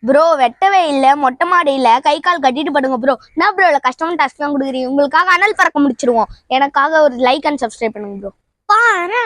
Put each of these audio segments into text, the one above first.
Bro வெட்டவே இல்லை, மொட்டை மாடியில் கை கால் கட்டிட்டு படுங்க ப்ரோ. என்ன ப்ரோ இல்லை கஷ்டமான டாஸ்க் தான் கொடுக்குறீங்க. உங்களுக்காக அனல் பறக்க முடிச்சிருவோம். எனக்காக ஒரு லைக் அண்ட் சப்ஸ்கிரைப் பண்ணுங்க ப்ரோ. பாரு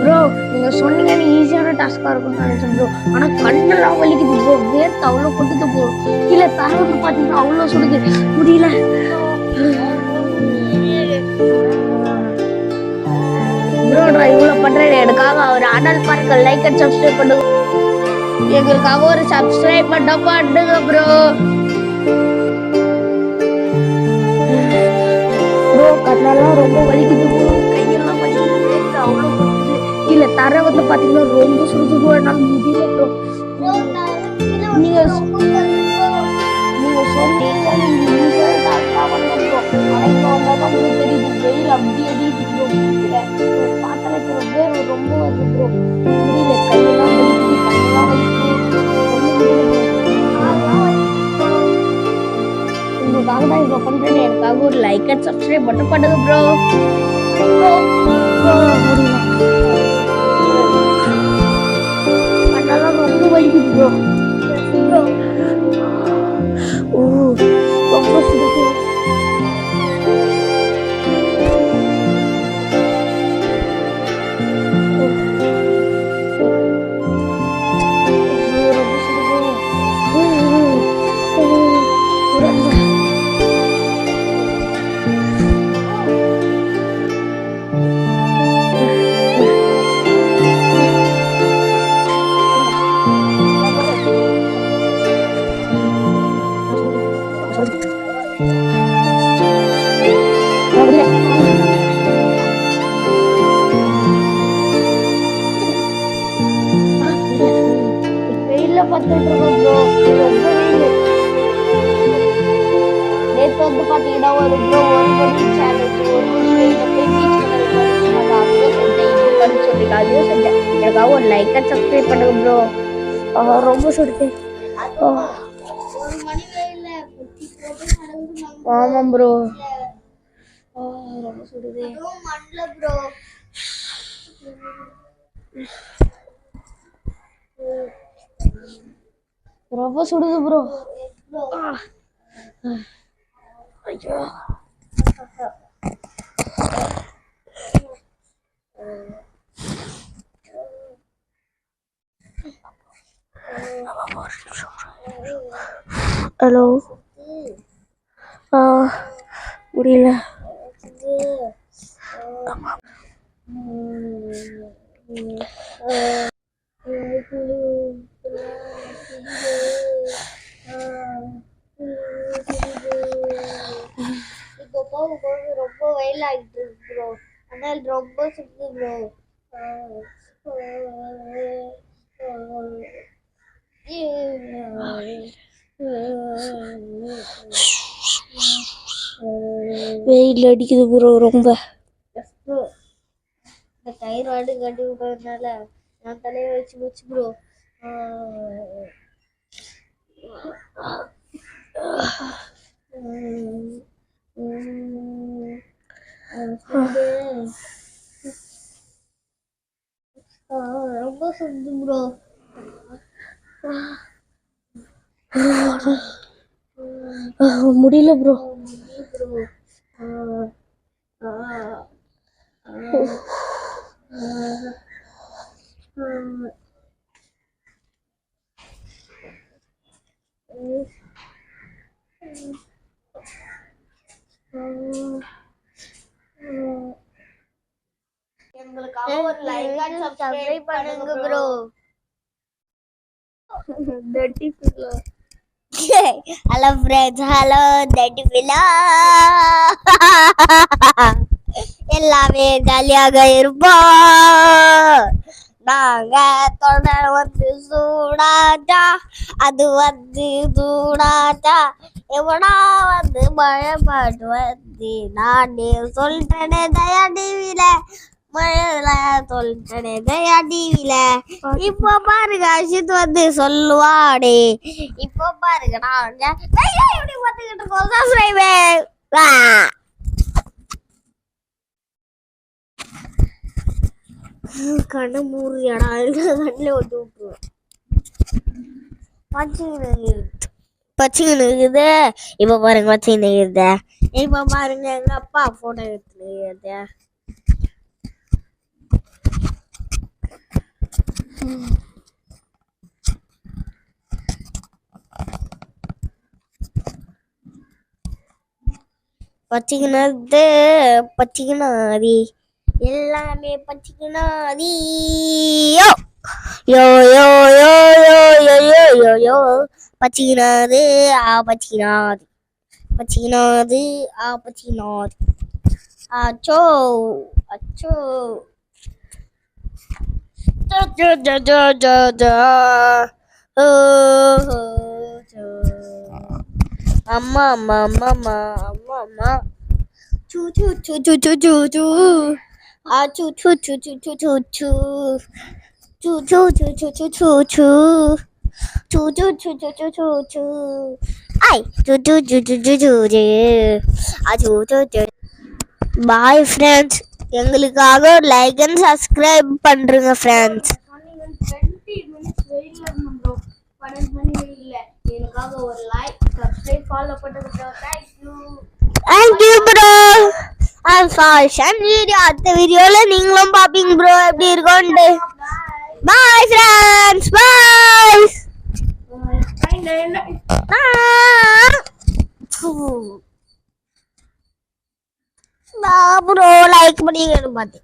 ப்ரோ நீங்க சொன்னீங்கன்னு ஈஸியான டாஸ்கா இருக்கும்னு நினைச்சேன் ப்ரோ. ஆனா கண்ணெல்லாம் வலிக்குது ப்ரோ. வேர்த்து அவ்வளவு கொட்டுது ப்ரோ. கீழே தரவுன்னு பாத்தீங்கன்னா அவ்வளவு சுடுது, முடியல ப்ரோ. நான் இவ்வளவு பண்றேன், எனக்காக ஒரு அனல் பார்க்க லைக் அண்ட் சப்ஸ்கிரைப் பண்ணுங்க. எங்களுக்காக ஒரு சப்ஸ்கிரைப் பண்ணுங்க ப்ரோ. ப்ரோ கண்ணெல்லாம் ரொம்ப வலிக்குது ப்ரோ. கையெல்லாம் வலிக்குது, அவ்வளோ கொட்டுது. கீழே தர வந்து பாத்தீங்கன்னா ரொம்ப சுடுது ப்ரோ. என்னால முடியல ப்ரோ. நீங்க சொன்னீங்க உங்களுக்கு தெரியுது, வெயில் அப்படி அடிக்குது ப்ரோ. பாத்திரத்துல பேர் ரொம்ப வருது ப்ரோ. முடியல, கையெல்லாம் வலிக்குது, கண்ணெல்லாம் வலிக்குது. உங்களுக்காக தான் இவ்வளோ பண்றேன். எனக்காக ஒரு லைக் அண்ட் சப்ஸ்கிரைப் மட்டும் பண்ணுங்க ப்ரோ. முடியல, கண்ணெல்லாம் ரொம்ப வலிக்குது ப்ரோ. ஓ ரொம்ப சுடுது. வெயில பார்த்துட்டு இருக்கோம் ப்ரோ. ரொம்ப வெயில். நேற்று வந்து பாத்தீங்கன்னா ஒரு ப்ரோ 1 மணி சேலஞ்ச், 1 மணி வெயில போய் பீச் பண்ணி சொல்லிட்டு அதையும் செஞ்சேன். எனக்காக ஒரு லைக் அண்ட் சப்ஸ்கிரைப் பண்ணுங்க ப்ரோ. ரொம்ப சுடுது. ஆமாம் ப்ரோ, ரொம்ப சுடுது. ரொம்ப சுடுது ப்ரோ. ஐயோ ஹலோ. முடியல. இப்போ போகும்போது ரொம்ப வெயில் ஆகிட்டு ப்ரோ. ஆனால் ரொம்ப சுடுது ப்ரோ. வெயில் அடிக்குது ப்ரோ ரொம்ப. இந்த தைராய்டு கட்டி விடுறதுனால நான் தலையை வச்சு வச்சு ப்ரோ. ரொம்ப சுடுது ப்ரோ. முடியல ப்ரோ. எங்களுக்காக ஒரு லைக் அண்ட் சப்ஸ்கிரைப் பண்ணுங்க bro. டட்டி pillow. Hello friends, hello டட்டி pillow. எல்லாமே ஜாலியாக இருப்போம். நாங்க தொடர் வந்து சூடாச்சா, அது வந்து சூடாச்சா, எவனா வந்து மழை பாட்டு வந்து நானே சொல்றேனே தயா டிவில, மழையில சொல்றேனே தயா டிவில. இப்போ பாருங்க அஷித் வந்து சொல்லுவாடே, இப்போ பாருங்க நாங்க எப்படி பார்த்துக்கிட்டு இருக்கோம். சப்ஸ்கிரைபர் கண்ணு மூறியடா, கண்ணில் ஒட்டு விட்டுருவேன். பச்சின்னு இருக்குது. இப்ப பாருங்க பச்சின்னு இருக்குது. இப்ப பாருங்க எங்க அப்பா போட்டோ எடுத்துருக்குது. பச்சிக்கினது பச்சிக்கினாதி, எல்லாமே பச்சிக்கினாதி. யோ யோ யோ யோ யோ யோ யோ யோ பச்சிக்கினாது பச்சிக்கினாது, பச்சிக்கினாது பச்சிக்கினாது. அச்சோ அச்சோ அம்மா அம்மா அம்மா அம்மா அம்மா அம்மா சூ சூ சூ சூ சூ சூ சூ சூ சூ சூ சூ சூ சூ சூ choo choo choo choo choo choo choo choo choo choo choo choo choo ai choo choo choo choo choo choo choo choo choo. Bye friends, எங்களுக்காக லைக் அண்ட் சப்ஸ்கிரைப் பண்றீங்க ஃப்ரெண்ட்ஸ். 20 minutes வெயில்ல இருந்தோம் ப்ரோ. 12 மணி வெயில்ல எனக்காக ஒரு like subscribe follow பண்ணுங்க bro. Thank you bro. Video அடுத்த வீடியோல நீங்களும் பாப்பீங்க ப்ரோ எப்படி இருக்கும்னு. Bye friends, bye. Bye bro, like பண்ணிடுங்க பாத்து.